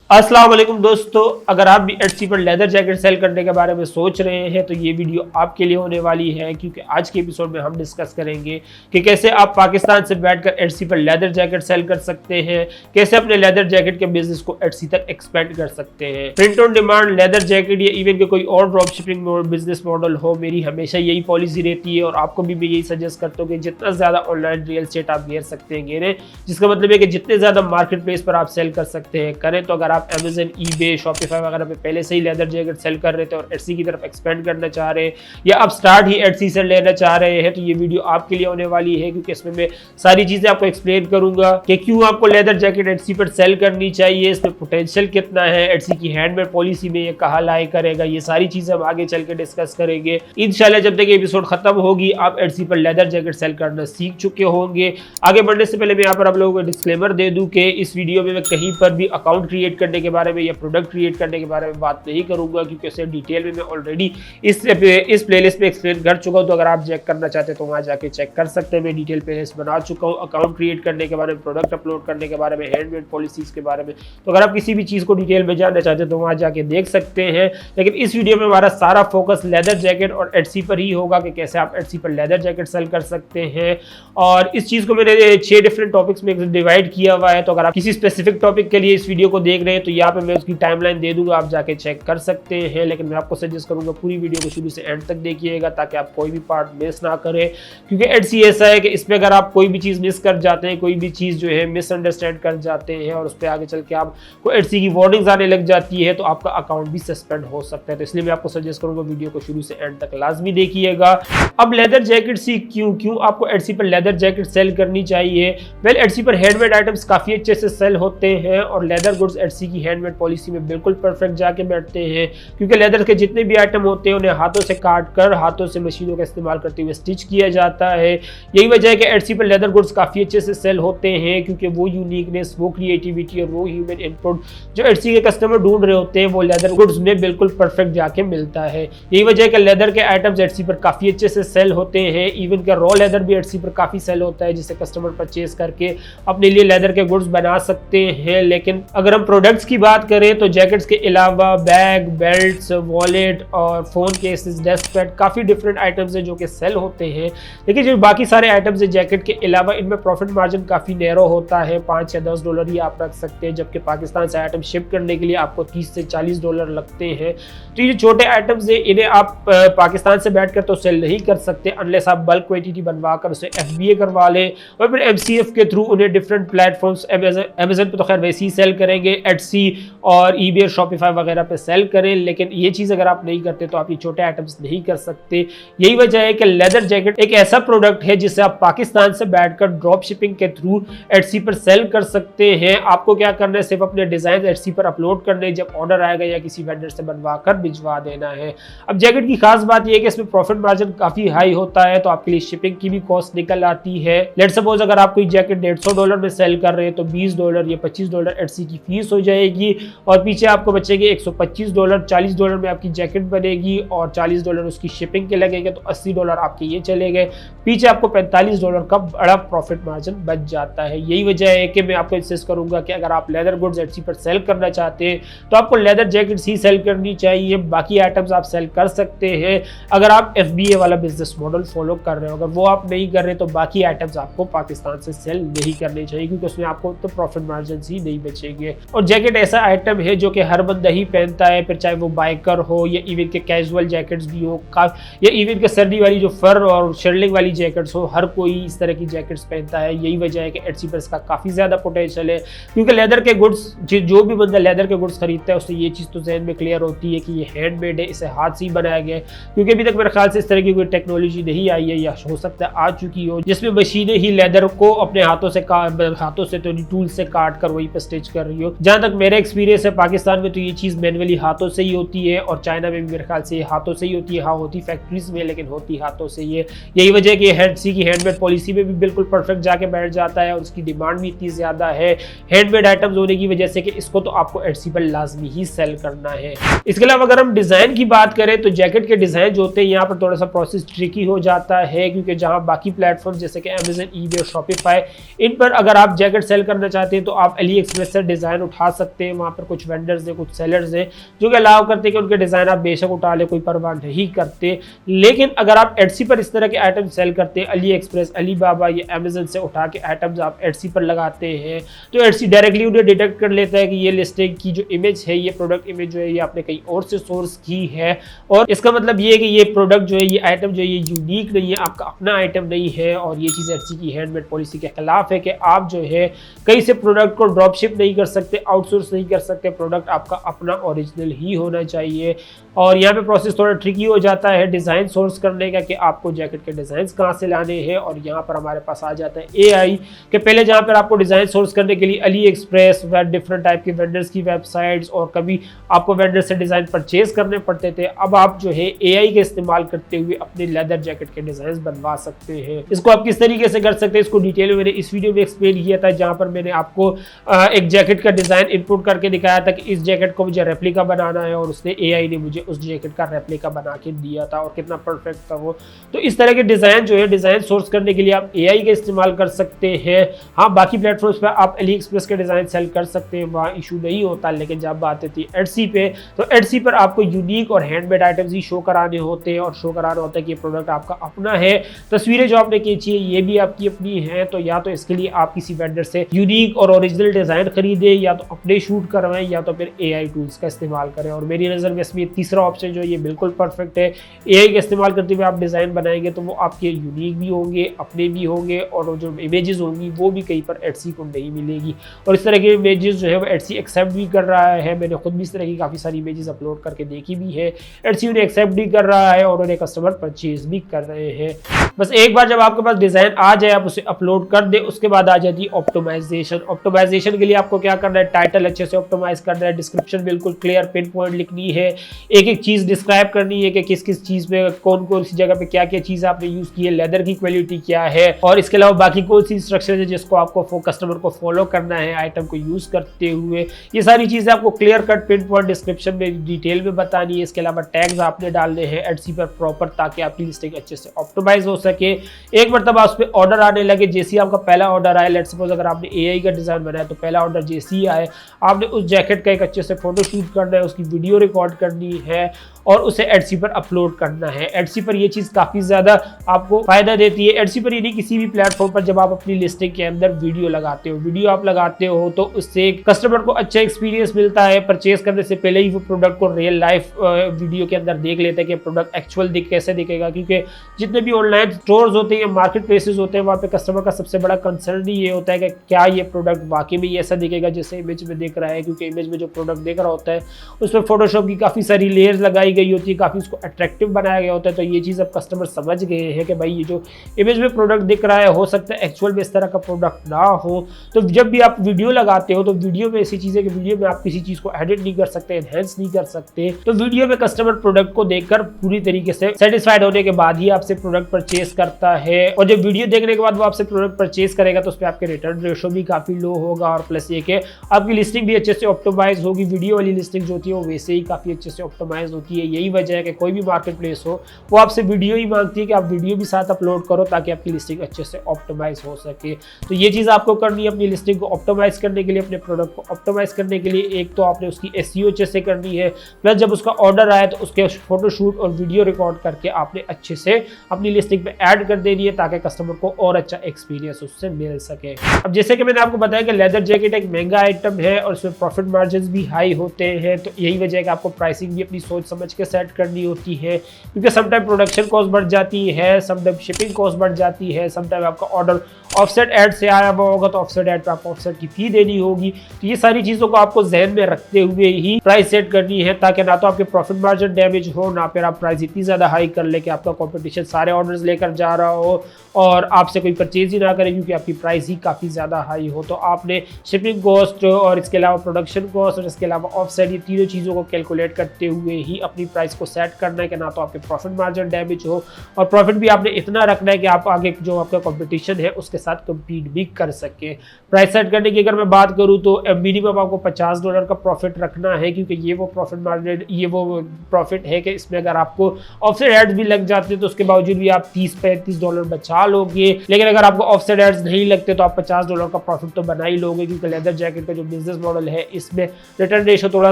अस्सलाम वालेकुम दोस्तों, अगर आप भी एटसी पर लेदर जैकेट सेल करने के बारे में सोच रहे हैं तो ये वीडियो आपके लिए होने वाली है, क्योंकि आज के एपिसोड में हम डिस्कस करेंगे कि कैसे आप पाकिस्तान से बैठकर एटसी पर लेदर जैकेट सेल कर सकते हैं, कैसे अपने लेदर जैकेट के बिजनेस को एटसी तक एक्सपेंड कर सकते हैं। Print on demand leather jacket या इवन के कोई और ड्रॉप शिपिंग बिजनेस मॉडल हो, मेरी हमेशा यही पॉलिसी रहती है और आपको भी मैं यही सजेस्ट करता हूँ कि जितना ज़्यादा ऑनलाइन रियल एस्टेट आप घेर सकते हैं घेरें, जिसका मतलब है कि जितने ज़्यादा मार्केट प्लेस पर आप सेल कर सकते हैं करें। तो अगर आप अमेजन, ईबे, शॉपिफाई वगैरह पे पहले से ही लेदर जैकेट सेल कर रहे थे और एटसी की तरफ एक्सपेंड करना चाह रहे हैं या आप स्टार्ट ही एटसी से लेना चाह रहे हैं तो ये वीडियो आपके लिए होने वाली है, क्योंकि इसमें मैं सारी चीज़ें आपको एक्सप्लेन करूंगा कि क्यों आपको लेदर जैकेट एटसी पर सेल करनी चाहिए, इसमें पोटेंशियल कितना है, एटसी की हैंडमेड पॉलिसी में ये कहाँ लाई करेगा, ये सारी चीज़ें हम आगे चल के डिस्कस करेंगे इंशाल्लाह। जब तक एपिसोड खत्म होगी आप एटसी पर लेदर जैकेट सेल करना सीख चुके होंगे। आगे बढ़ने से पहले मैं यहाँ पर आप लोगों को डिस्क्लेमर दे दूं कि इस वीडियो में मैं कहीं पर भी अकाउंट क्रिएट करने के बारे में या प्रोडक्ट क्रिएट करने के बारे में बात नहीं करूंगा, क्योंकि उसे डिटेल में मैं ऑलरेडी इस प्लेलिस्ट में एक्सप्लेन कर चुका हूं। तो अगर आप चेक करना चाहते हैं तो वहां जाके चेक कर सकते हैं। मैं डिटेल प्लेलिस्ट बना चुका हूं अकाउंट क्रिएट करने के बारे में, प्रोडक्ट अपलोड करने के बारे में, हैंडमेड पॉलिसीज के बारे में। तो अगर आप किसी भी चीज़ को डिटेल में जानना चाहते हैं तो वहां जाके देख सकते हैं। लेकिन इस वीडियो में हमारा सारा फोकस लेदर जैकेट और एटसी पर ही होगा कि कैसे आप एटसी पर लेदर जैकेट सेल कर सकते हैं। और इस चीज़ को मैंने 6 डिफरेंट टॉपिक्स में डिवाइड किया हुआ है। तो अगर आप किसी स्पेसिफिक टॉपिक के लिए इस वीडियो को देख रहे हैं तो यहाँ पे मैं उसकी टाइमलाइन दे दूंगा, आप जाके चेक कर सकते हैं। लेकिन मैं आपको सजेस्ट करूंगा पूरी वीडियो को शुरू से एंड तक देखिएगा ताकि आप कोई भी पार्ट मिस ना करें, क्योंकि एटसी ऐसा है कि इसमें अगर आप कोई भी चीज़ मिस कर जाते हैं, कोई भी चीज़ जो है मिसअंडरस्टैंड कर जाते हैं और उस पर आगे चल के आपको एटसी की वार्निंग्स आने लग जाती है तो आपका अकाउंट भी सस्पेंड हो सकता है। तो इसलिए मैं आपको सजेस्ट करूंगा वीडियो को शुरू से एंड तक लाजमी देखिएगा। अब लेदर जैकेट सी क्यों आपको एटसी पर लेदर जैकेट सेल करनी चाहिए। वेल, एटसी पर हैंडमेड आइटम्स काफ़ी अच्छे से सेल होते हैं और लेदर गुड्स एटसी की हैंडमेड पॉलिसी में बिल्कुल परफेक्ट जाके बैठते हैं, क्योंकि लेदर के जितने भी आइटम होते हैं उन्हें हाथों से काट कर हाथों से मशीनों का इस्तेमाल करते हुए स्टिच किया जाता है। यही वजह है कि एटसी पर लेदर गुड्स काफ़ी अच्छे से सेल होते हैं, क्योंकि वो यूनिकनेस, वो क्रिएटिविटी और वो ह्यूमन इनपुट जो एटसी के कस्टमर ढूंढ रहे होते हैं वो लेदर गुड्स में बिल्कुल परफेक्ट जाके मिलता है। यही वजह है कि लेदर के आइटम्स एटसी पर काफ़ी अच्छे से सेल होते हैं। इवन का रॉ लेदर भी एटसी पर काफ़ी सेल होता है, जिसे कस्टमर परचेज करके अपने लिए लेदर के गुड्स बना सकते हैं। लेकिन अगर हम प्रोडक्ट्स की बात करें तो जैकेट्स के अलावा बैग, बेल्ट्स, वॉलेट और फ़ोन केसेस, डेस्क पैड, काफ़ी डिफरेंट आइटम्स हैं जो कि सेल होते हैं। लेकिन जो बाकी सारे आइटम्स हैं जैकेट के अलावा इनमें प्रॉफिट मार्जिन काफ़ी नैरो होता है, $5 या $10 ही आप रख सकते हैं, जबकि पाकिस्तान से आइटम शिप करने के लिए आपको $30 से $40 लगते हैं। तो ये छोटे आइटम्स हैं, इन्हें आप पाकिस्तान से बैठ कर तो सेल नहीं कर सकते अनलेस आप बल्क क्वांटिटी बनवा कर उसे FBA करवा लें और फिर MCF के थ्रू उन्हें डिफरेंट प्लेटफॉर्म्स, अमेजन पे तो खैर वैसे ही सेल करेंगे, एटसी और ईबे, शॉपिफाई वगैरह पे सेल करें। लेकिन ये चीज़ अगर आप नहीं करते तो आप ये छोटे आइटम्स नहीं कर सकते। यही वजह है कि लेदर जैकेट एक ऐसा प्रोडक्ट है जिसे आप पाकिस्तान से बैठकर ड्रॉप शिपिंग के थ्रू एटसी पर सेल कर सकते हैं। आपको क्या करना है, सिर्फ अपने डिज़ाइन एटसी पर अपलोड करने, जब ऑर्डर आएगा या किसी वेंडर से बनवा कर भिजवा देना है। अब जैकेट की खास बात यह है कि इसमें प्रॉफिट मार्जिन काफ़ी हाई होता है, तो आपके लिए शिपिंग की भी कॉस्ट निकल आती है। लेट्स सपोज अगर आप कोई जैकेट $150 में सेल कर रहे हैं तो $20 या $25 एटसी की फीस हो जाएगी और पीछे आपको बचेंगे $125। $40 में आपकी जैकेट बनेगी और $40 उसकी शिपिंग के लगेंगे, तो $80 आपके ये चले गए। पीछे आपको $45 का बड़ा प्रॉफिट मार्जिन बच जाता है। यही वजह है कि मैं आपको इंसिस्ट करूंगा कि अगर आप लेदर गुड्स एटसी पर सेल करना चाहते हैं तो आपको लेदर जैकेट्स ही सेल करनी चाहिए। बाकी आइटम्स आप सेल कर सकते हैं अगर आप FBA वाला बिजनेस मॉडल फॉलो कर रहे हो। अगर वो आप नहीं कर रहे तो बाकी आइटम्स आपको पाकिस्तान से सेल नहीं करने चाहिए, क्योंकि उसमें आपको तो प्रॉफिट मार्जिन ही नहीं बचेंगे। और जैकेट ऐसा आइटम है जो कि हर बंदा ही पहनता है, फिर चाहे वो बाइकर हो या इवन के कैजुअल जैकेट्स भी हो या इवन के सर्दी वाली जो फर और शर्लिंग वाली जैकेट्स हो, हर कोई इस तरह की जैकेट्स पहनता है। यही वजह है कि एटसी पर इसका काफ़ी ज़्यादा पोटेंशियल है, क्योंकि लेदर के गुड्स जो भी बंदा लेदर के गुड्स खरीदता है उससे ये चीज़ तो जहन में क्लियर होती है कि ये हैंडमेड है, इसे हाथ से ही बनाया गया है। क्योंकि अभी तक मेरे ख्याल से इस तरह की कोई टेक्नोलॉजी नहीं आई है, या हो सकता है आ चुकी हो, जिसमें मशीनें ही लेदर को अपने हाथों से तो टूल से काट कर वहीं पर स्टिच कर रही हो। जहाँ तक मेरा एक्सपीरियंस है पाकिस्तान में तो ये चीज़ मैनुअली हाथों से ही होती है और चाइना में भी मेरे ख्याल से ये हाथों से ही होती है। हाँ, होती फैक्ट्रीज में, लेकिन होती हाथों से ही है। यही वजह है कि एटसी की हैंडमेड पॉलिसी में भी बिल्कुल परफेक्ट जाके बैठ जाता है और उसकी डिमांड भी इतनी ज़्यादा है हैंडमेड आइटम्स होने की वजह से कि इसको तो आपको एटसी पर लाजमी ही सेल करना है। इसके अलावा अगर हम डिज़ाइन की बात करें तो जैकेट के डिज़ाइन जो होते हैं यहाँ पर थोड़ा सा प्रोसेस ट्रिकी हो जाता है, क्योंकि जहाँ बाकी प्लेटफॉर्म जैसे कि अमेजन, ईबे और शॉपिफाई, इन पर अगर आप जैकेट सेल करना चाहते हैं तो आप AliExpress से डिज़ाइन उठा सकते हैं। वहाँ पर कुछ वेंडर्स हैं, कुछ सेलर्स हैं जो कि अलाउ करते हैं कि उनके डिज़ाइन आप बेशक उठा ले, कोई परवाह नहीं करते। लेकिन अगर आप एटसी पर इस तरह के आइटम सेल करते हैं, अली एक्सप्रेस, अलीबाबा या अमेजन से उठा के आइटम्स आप एटसी पर लगाते हैं, तो एटसी डायरेक्टली उन्हें डिटेक्ट कर लेता है कि ये लिस्टिंग की जो इमेज है, ये प्रोडक्ट इमेज जो है ये आपने कहीं और से सोर्स की है। और इसका मतलब ये है कि ये प्रोडक्ट जो है, ये आइटम जो है ये यूनिक नहीं है, आपका अपना आइटम नहीं है। और ये चीज़ एटसी की हैंडमेड पॉलिसी के खिलाफ है कि आप जो है कहीं से प्रोडक्ट को ड्रॉप शिप नहीं कर सकते, आउटसोर्स नहीं कर सकते। प्रोडक्ट आपका अपना ओरिजिनल ही होना चाहिए। और यहाँ पे प्रोसेस थोड़ा ट्रिकी हो जाता है डिज़ाइन सोर्स करने का कि आपको जैकेट के डिज़ाइन कहाँ से लाने हैं। और यहाँ पर हमारे पास आ जाता है एआई के पहले, जहाँ पर आपको डिज़ाइन सोर्स करने के लिए अली एक्सप्रेस व डिफरेंट टाइप के वेंडर्स की वेबसाइट्स और कभी आपको वेंडर से डिज़ाइन परचेज करने पड़ते थे। अब आप जो है एआई का इस्तेमाल करते हुए अपने लेदर जैकेट के डिज़ाइन बनवा सकते हैं। इसको आप किस तरीके से कर सकते हैं, इसको डिटेल में मैंने इस वीडियो में एक्सप्लेन किया था, जहाँ पर मैंने आपको एक जैकेट का डिज़ाइन इनपुट करके दिखाया था कि इस जैकेट को मुझे रेप्लिका बनाना है, और उसने एआई ने मुझे उस जैकेट का रेप्लिका बना के दिया था और कितना परफेक्ट था वो। तो इस तरह के डिज़ाइन जो है डिज़ाइन सोर्स करने के लिए आप एआई का इस्तेमाल कर सकते हैं। हाँ, बाकी प्लेटफॉर्म्स पर आप अली एक्सप्रेस के डिज़ाइन सेल कर सकते हैं, वहाँ इशू नहीं होता। लेकिन जब बात आती है एटसी पे, तो एटसी पर आपको यूनिक और हैंडमेड आइटम्स ही शो कराने होते हैं और शो कराना होता है कि ये प्रोडक्ट आपका अपना है। तस्वीरें जो आपने खींची है ये भी आपकी अपनी है। तो या तो इसके लिए आप किसी वेंडर से यूनिक और ओरिजिनल डिज़ाइन खरीदें, या तो अपने शूट करवाएं, या तो फिर एआई टूल्स का इस्तेमाल करें। और मेरी नज़र में इसमें तीसरा ऑप्शन जो ये बिल्कुल परफेक्ट है। एआई का इस्तेमाल करते हुए आप डिज़ाइन बनाएंगे तो वो आपके यूनिक भी होंगे, अपने भी होंगे, और जो इमेजेस होंगी वो भी कहीं पर एटसी को नहीं मिलेगी। और इस तरह के इमेजेस जो है वो एटसी एक्सेप्ट भी कर रहा है। मैंने खुद भी इस तरह की काफ़ी सारी इमेजेस अपलोड करके देखी भी है। एटसी उन्हें एक्सेप्ट भी कर रहा है और उन्हें कस्टमर परचेज भी कर रहे हैं। बस एक बार जब आपके पास डिज़ाइन आ जाए, आप उसे अपलोड कर दे, उसके बाद आ जाती है ऑप्टिमाइजेशन। ऑप्टिमाइजेशन के लिए आपको क्या करना है, टाइटल अच्छे से ऑप्टिमाइज करना है, डिस्क्रिप्शन बिल्कुल क्लियर पिन पॉइंट लिखनी है, एक एक चीज़ डिस्क्राइब करनी है कि किस किस चीज़ पे कौन कौन सी जगह पे क्या क्या चीज़ आपने यूज़ की है, लेदर की क्वालिटी क्या है, और इसके अलावा बाकी कौन सी इंस्ट्रक्शन है जिसको आपको कस्टमर को फॉलो करना है आइटम को यूज़ करते हुए। ये सारी चीज़ें आपको clear cut pin point description में डिटेल में बतानी है। इसके अलावा टैग्स आपने डालने हैं एटसी पर प्रॉपर, ताकि आपकी लिस्टिंग अच्छे से ऑप्टिमाइज हो सके। एक बार तब आप उस पर ऑर्डर आने लगे, जैसे आपका पहला ऑर्डर आया, लेट्स सपोज अगर आपने एआई का डिज़ाइन बनाया तो पहला ऑर्डर जैसे ही आए, आपने उस जैकेट का एक अच्छे से फोटो शूट करना है, उसकी वीडियो रिकॉर्ड करनी है और उसे एटसी पर अपलोड करना है। एटसी पर ये चीज़ काफ़ी ज़्यादा आपको फायदा देती है। एटसी पर यानी किसी भी प्लेटफॉर्म पर जब आप अपनी लिस्टिंग के अंदर वीडियो लगाते हो, वीडियो आप लगाते हो तो उससे कस्टमर को अच्छा एक्सपीरियंस मिलता है। परचेज करने से पहले ही वो प्रोडक्ट को रियल लाइफ वीडियो के अंदर देख लेते हैं कि प्रोडक्ट एक्चुअल कैसे दिखेगा, क्योंकि जितने भी ऑनलाइन स्टोर्स होते हैं या मार्केट प्लेसेस होते हैं, वहाँ पे कस्टमर का सबसे बड़ा कंसर्न ही ये होता है कि क्या ये प्रोडक्ट वाकई में ऐसा दिखेगा जैसे इमेज में दिख रहा है। क्योंकि इमेज में जो प्रोडक्ट दिख रहा होता है उसमें फोटोशॉप की काफ़ी सारी लेयर्स लगाई गई होती है, काफ़ी उसको अट्रैक्टिव बनाया गया होता है। तो ये चीज़ अब कस्टमर समझ गए हैं कि भाई ये जो इमेज में प्रोडक्ट दिख रहा है हो सकता है एक्चुअल में इस तरह का प्रोडक्ट ना हो। तो जब भी आप वीडियो लगाते हो तो वीडियो में ऐसी चीज़ें कि वीडियो में आप किसी चीज़ को एडिट नहीं कर सकते, एनहेंस नहीं कर सकते। तो वीडियो में कस्टमर प्रोडक्ट को देखकर पूरी तरीके से सेटिस्फाइड होने के बाद ही आपसे प्रोडक्ट परचेज करता है। और जब वीडियो देखने के बाद वो आपसे प्रोडक्ट परचेज करेगा तो उस पर आपके रिटर्न रेशो भी काफ़ी लो होगा, और प्लस ये कि आपकी लिस्टिंग भी अच्छे से ऑप्टिमाइज होगी। वीडियो वाली लिस्टिंग जो होती है वो वैसे ही काफ़ी अच्छे से ऑप्टिमाइज होती है। यही वजह है कि कोई भी मार्केट प्लेस हो वो आपसे वीडियो ही मांगती है कि आप वीडियो भी साथ अपलोड करो ताकि आपकी लिस्टिंग अच्छे से ऑप्टिमाइज हो सके। तो ये चीज़ आपको करनी है अपनी लिस्टिंग को ऑप्टिमाइज करने के लिए, अपने प्रोडक्ट को ऑप्टिमाइज करने के लिए। एक तो आपने उसकी एसईओ अच्छे से करनी है, प्लस जब उसका ऑर्डर आए तो उसके फोटोशूट और वीडियो रिकॉर्ड करके आपने अच्छे से अपनी लिस्टिंग पे ऐड कर देनी है ताकि कस्टमर को और अच्छा एक्सपीरियंस उससे मिल सके। अब जैसे कि मैंने आपको बताया कि लेदर जैकेट एक महंगा आइटम है और इसमें प्रॉफिट मार्जिन भी हाई होते हैं। तो यही वजह है कि आपको प्राइसिंग भी अपनी सोच समझ के सेट करनी होती है, क्योंकि समटाइम प्रोडक्शन कॉस्ट बढ़ जाती है, समटाइम शिपिंग कॉस्ट बढ़ जाती है, समटाइम आपका ऑर्डर ऑफसेट ऐड से आया हुआ होगा तो ऑफसेट ऐड पे आपको ऑफसेट की फी देनी होगी। तो ये सारी चीज़ों को आपको जहन में रखते हुए ही प्राइस सेट करनी है ताकि ना तो आपके प्रॉफिट मार्जिन डैमेज हो, ना फिर आप प्राइस इतनी ज़्यादा हाई कर ले कि आपका कॉम्पिटिशन सारे ऑर्डर्स लेकर जा रहा हो और आपसे कोई परचेज ही ना करे क्योंकि आपकी प्राइस ही काफ़ी ज़्यादा हाई हो। तो आपने शिपिंग कॉस्ट और इसके अलावा प्रोडक्शन कॉस्ट और इसके अलावा ऑफसेट, ये तीनों चीज़ों को कैलकुलेट करते हुए ही अपनी प्राइस को सेट करना है कि ना तो आपके प्रॉफिट मार्जिन डैमेज हो और प्रॉफिट भी आपने इतना रखना है कि आप आगे जो आपका कॉम्पिटिशन है उसके साथ कम्पीट भी कर सके। प्राइस सेट करने की अगर मैं बात करूँ तो मिनिमम आपको $50 का प्रॉफिट रखना है, क्योंकि ये वो प्रॉफिट मार्जिन, ये वो प्रॉफिट है कि इसमें अगर आपको ऑफसेट एड्स भी लग जाते हैं तो उसके बावजूद भी आप $30-35 बचा लोगे। लेकिन अगर आपको ऑफसेट एड्स नहीं लगते तो आप $50 का प्रॉफिट तो बना ही लोगे, क्योंकि लेदर जैकेट का जो बिजनेस बिजनेस मॉडल है इसमें रिटर्न रेशो थोड़ा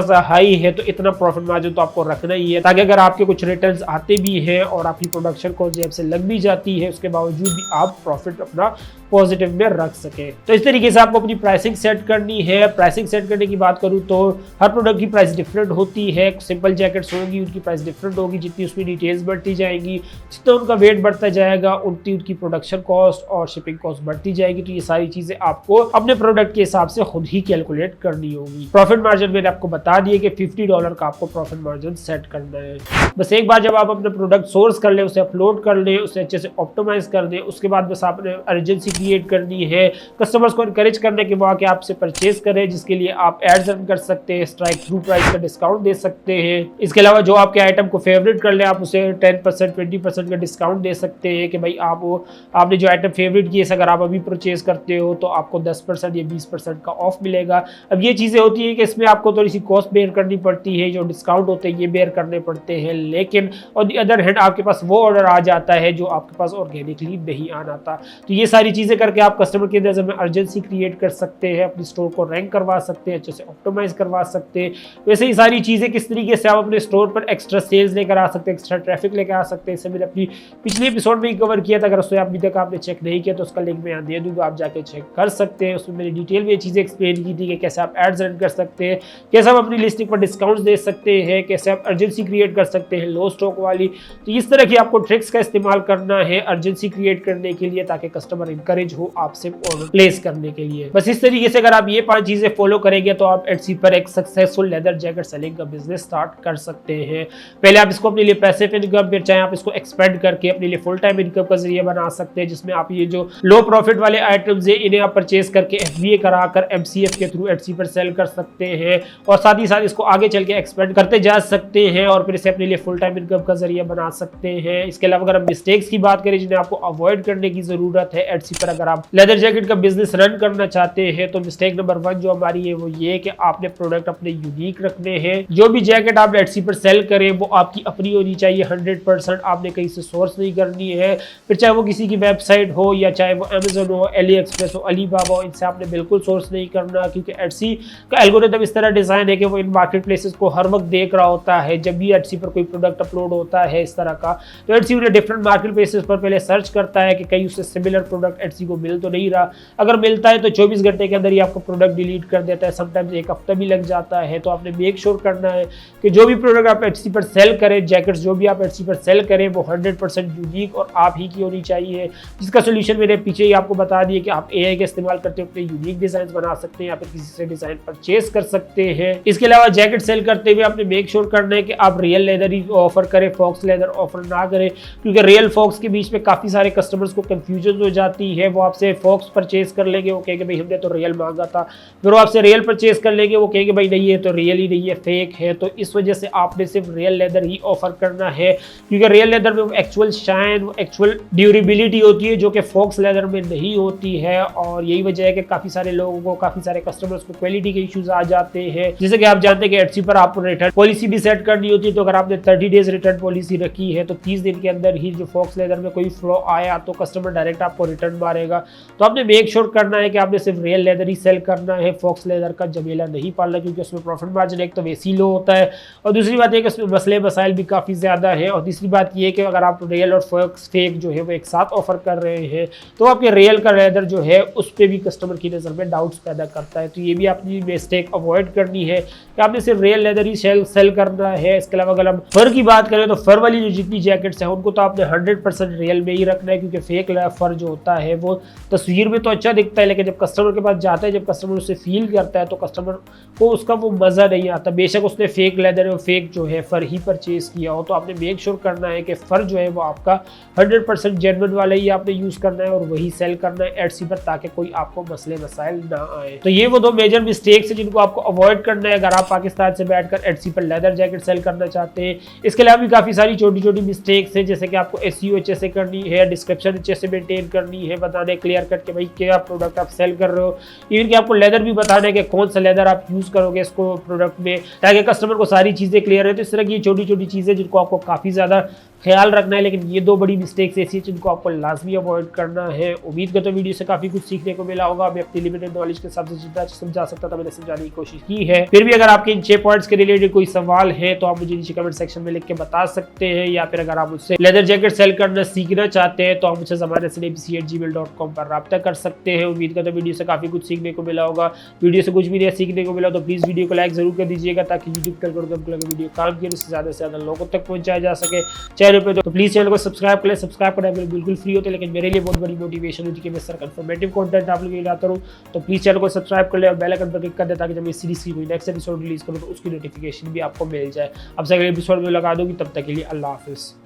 सा हाई है, तो इतना प्रॉफिट मार्जिन तो आपको रखना ही है, ताकि अगर आपके कुछ रिटर्न्स आते भी हैं और आपकी प्रोडक्शन कॉस्ट जेब से लग भी जाती है, उसके बावजूद भी आप प्रॉफिट अपना पॉजिटिव में रख सके। तो इस तरीके से आपको अपनी प्राइसिंग सेट करनी है। प्राइसिंग सेट करने की बात करूं तो हर प्रोडक्ट की प्राइस डिफरेंट होती है। सिंपल जैकेट्स होंगी उनकी प्राइस डिफरेंट होगी, जितनी उसमें डिटेल्स बढ़ती जाएंगी, जितना उनका वेट बढ़ता जाएगा उतनी उनकी प्रोडक्शन कॉस्ट और शिपिंग कॉस्ट बढ़ती जाएगी। तो ये सारी चीजें आपको अपने प्रोडक्ट के हिसाब से खुद ही कैलकुलेट करनी होगी। प्रॉफिट मार्जिन मैंने आपको बता दिया कि $50 का आपको प्रॉफिट मार्जिन सेट करना है। बस एक बार जब आप अपने प्रोडक्ट सोर्स कर ले, उसे अपलोड कर ले, उसे अच्छे से ऑप्टिमाइज कर दे, उसके बाद बस आपने अर्जेंसी क्रिएट करनी है, कस्टमर्स को एनकरेज करने के बाद कि आपसे परचेज करें, जिसके लिए आप एड्स रन कर सकते हैं, स्ट्राइक थ्रू प्राइस का डिस्काउंट दे सकते हैं। इसके अलावा जो आपके आइटम को फेवरेट कर ले, आप उसे 10% 20% का डिस्काउंट दे सकते हैं कि भाई आपने जो आइटम फेवरेट की है, अगर आप अभी परचेज करते हो तो आपको 10% या 20% का ऑफ मिलेगा। अब ये चीज़ें होती है कि इसमें आपको थोड़ी सी कॉस्ट बेयर करनी पड़ती है, जो डिस्काउंट होते हैं ये बेयर करने पड़ते हैं, लेकिन ऑन द अदर हैंड आपके पास वो ऑर्डर आ जाता है जो आपके पास ऑर्गेनिकली नहीं आना था। तो ये सारी चीज़ें करके आप कस्टमर की नज़र में अर्जेंसी क्रिएट कर सकते हैं, अपनी स्टोर को रैंक करवा सकते हैं, अच्छे से ऑप्टिमाइज करवा सकते हैं। वैसे ही सारी चीज़ें किस तरीके से आप अपने स्टोर पर एक्स्ट्रा सेल्स लेकर आ सकते हैं, एक्स्ट्रा ट्रैफिक लेकर आ सकते हैं, इसे मैंने अपनी पिछले एपिसोड में ही कवर किया था। अगर उसमें अभी तक आपने चेक नहीं किया तो उसका लिंक मैं यहाँ दे दूंगा, आप जाके चेक कर सकते हैं। उसमें मैंने डिटेल में ये चीज़ें एक्सप्लेन की थी कि कैसे आप एड्स रन कर सकते हैं, कैसे आप अपनी लिस्टिंग पर डिस्काउंट दे सकते हैं, कैसे आप अर्जेंसी क्रिएट कर सकते हैं लो स्टॉक वाली। तो इस तरह की आपको ट्रिक्स का इस्तेमाल करना है अर्जेंसी क्रिएट करने के लिए, ताकि कस्टमर इंकरेज हो आपसे ऑर्डर प्लेस करने के लिए। बस इस तरीके से अगर आप ये 5 चीजें फॉलो करेंगे तो आप एटसी पर एक सक्सेसफुल लेदर जैकेट सेलिंग का बिजनेस स्टार्ट कर सकते हैं। पहले आप इसको अपने लिए पैसिव इनकम, फिर चाहे आप इसको एक्सपेंड करके अपने लिए फुल टाइम इनकम का जरिए बना सकते हैं, जिसमें आप ये जो लो प्रॉफिट वाले आइटम्स है इन्हें आप परचेज करके FBA कराकर MCF के थ्रू एटसी पर सेल कर सकते हैं, और साथ ही साथ इसको आगे चल के एक्सपेंड करते जा सकते हैं और फिर इसे अपने लिए फुल टाइम इनकम का जरिए बना सकते हैं। इसके अलावा अगर हम मिस्टेक्स की बात करें जिन्हें आपको अवॉइड करने की जरूरत है एटसी पर, अगर आप लेदर जैकेट का बिजनेस रन करना चाहते हैं तो मिस्टेक नंबर 1 जो हमारी है वो ये कि आपने प्रोडक्ट अपने यूनिक रखने हैं। जो भी जैकेट आप एटसी पर सेल करें वो आपकी अपनी होनी चाहिए, 100% आपने कहीं से सोर्स नहीं करनी है। फिर चाहे वो किसी की वेबसाइट हो या चाहे वो अमेजोन हो, AliExpress हो, अलीबाबा हो, इनसे आपने बिल्कुल सोर्स नहीं करना, क्योंकि एटसी का एल्गोरिथम इस तरह डिजाइन है कि वो इन मार्केट प्लेसेस को हर वक्त देख रहा होता है। जब भी एटसी पर कोई प्रोडक्ट अपलोड होता है इस तरह का, तो एटसी उन्हें डिफरेंट मार्केट प्लेसेस पर पहले सर्च करता है कि कहीं उससे सिमिलर प्रोडक्ट एटसी को मिल तो नहीं रहा। अगर मिलता है तो 24 घंटे के अंदर ही आपको प्रोडक्ट डिलीट कर देता है, समटाइम्स 1 हफ्ता भी लग जाता है। तो आपने मेक श्योर करना है कि जो भी प्रोडक्ट आप एटसी पर सेल करें, जैकेट्स जो भी आप एटसी पर सेल करें, वो 100% यूनिक और आप ही की होनी चाहिए, जिसका सोल्यूशन मैंने पीछे ही आपको बता दिया कि आप AI का इस्तेमाल करते हुए अपने यूनिक डिजाइन बना सकते हैं या फिर किसी से डिजाइन परचेज कर सकते हैं। इसके अलावा जैकेट सेल करते हुए आपने मेक श्योर करना है कि आप रियल लेदर ही ऑफर करें, फॉक्स लेदर ऑफर ना करें, क्योंकि रियल फॉक्स के बीच में काफी सारे कस्टमर्स को कंफ्यूजन हो जाती है। वो आपसे फॉक्स परचेज कर लेंगे, वो कहेंगे भाई हमने तो रियल मांगा था, फिर वो आपसे रियल परचेज कर लेंगे, वो कहेंगे भाई नहीं ये तो रियल ही नहीं है, फेक है। तो इस वजह से आपने सिर्फ रियल लेदर ही ऑफर करना है, क्योंकि रियल लेदर में एक्चुअल शाइन, एक्चुअल ड्यूरेबिलिटी होती है जो कि फॉक्स लेदर में नहीं होती है। और यही वजह है कि काफी सारे लोगों को, काफी सारे कस्टमर्स को क्वालिटी के इश्यूज आ जाते हैं। जैसे कि आप जानते हैं कि एटसी पर आपको रिटर्न पॉलिसी भी सेट करनी होती है, तो अगर आपने 30 डेज रिटर्न पॉलिसी रखी है तो 30 दिन के अंदर ही जो फॉक्स लेदर में कोई फ्लॉ आया तो कस्टमर डायरेक्ट आपको रिटर्न मारेगा। तो आपने मेक श्योर करना है कि आपने सिर्फ रियल लेदर ही सेल करना है, फॉक्स लेदर का जमेला नहीं पालना, क्योंकि उसमें प्रॉफिट मार्जिन एक तो वैसी लो होता है और दूसरी बात है कि उसमें मसले मसाइल भी काफ़ी ज़्यादा है। और तीसरी बात ये कि अगर आप रियल और फॉक्स फेक जो है वो एक साथ ऑफर कर रहे हैं तो आपके रियल का लेदर जो है उस पर भी कस्टमर की नज़र में डाउट्स पैदा करता है। तो ये भी अपनी मिस्टेक अवॉइड करनी है कि आपने सिर्फ रियल लेदर ही सेल करना है। इसके अलावा अगर हम फर की बात करें तो फर वाली जो जितनी जैकेट्स हैं उनको तो आपने 100% रियल में ही रखना है, क्योंकि फेक फर जो होता है वो तस्वीर में तो अच्छा दिखता है, लेकिन जब कस्टमर के पास जाता है, जब कस्टमर उसे फील करता है तो कस्टमर को उसका वो मज़ा नहीं आता। बेशक उसने फेक लेदर और फेक जो है फर ही परचेज किया हो, तो आपने मेक श्योर करना है कि फर जो है वो आपका 100% जेन्युइन वाला ही आपने यूज़ करना है और वही सेल करना है एटसी पर, ताकि कोई आपको मसले मसाइल ना आए। तो ये वो 2 मेजर मिस्टेक्स हैं जिनको आपको अवॉइड करना है अगर आप पाकिस्तान से बैठकर एटसी पर लेदर जैकेट सेल करना चाहते हैं। इसके अलावा भी काफ़ी सारी छोटी छोटी मिस्टेक्स हैं, जैसे कि आपको SEO अच्छे से करनी है, डिस्क्रिप्शन अच्छे से मेंटेन करनी है, बताने क्लियर कट के भाई क्या प्रोडक्ट आप सेल कर रहे हो। इवन कि आपको लेदर भी बताना है कि कौन सा लेदर आप यूज़ करोगे इसको प्रोडक्ट में, ताकि कस्टमर को सारी चीज़ें क्लियर है। तो इस तरह की छोटी छोटी चीज़ें जिनको आपको काफ़ी ज़्यादा ख्याल रखना है। लेकिन ये 2 बड़ी मिस्टेक्स ऐसी हैं जिनको आपको लाजमी अवॉइड करना है। उम्मीद करता हूं वीडियो से काफी कुछ सीखने को मिला होगा। मैं अपनी लिमिटेड नॉलेज के हिसाब से जितना समझा सकता था मैंने समझाने की कोशिश की है। फिर भी अगर आपके इन 6 पॉइंट्स के रिलेटेड कोई सवाल है तो आप मुझे नीचे कमेंट सेक्शन में लिख के बता सकते हैं, या फिर अगर आप मुझसे लेदर जैकेट सेल करना सीखना चाहते हैं तो आप मुझसे ज़मानतसलीम@gmail.com पर रब्ता कर सकते हैं। उम्मीद करता हूं वीडियो से काफी कुछ सीखने को मिला होगा। वीडियो से कुछ भी नहीं सीखने को मिला तो प्लीज वीडियो को लाइक जरूर कर दीजिएगा, ताकि यूट्यूब पर वीडियो काम किए उससे ज्यादा से ज्यादा लोगों तक पहुंचाया जा सके चैनल पे। तो प्लीज चैनल को सब्सक्राइब कर ले। सब्सक्राइब करना बिल्कुल फ्री होते हैं, लेकिन मेरे लिए बहुत बड़ी मोटिवेशन होती है कि मैं सर इन्फॉर्मेटिव कंटेंट आप लोगों के लिए लाता रहूं। तो प्लीज चैनल को सब्सक्राइब कर ले और बेल आइकन पर क्लिक कर दे, ताकि जब मैं इस सीरीज की कोई नेक्स्ट एपिसोड रिलीज करूं तो उसकी नोटिफिकेशन भी आपको मिल जाए। अब से अगले एपिसोड में लगा दूंगी, तब तक के लिए अल्लाह हाफिज़।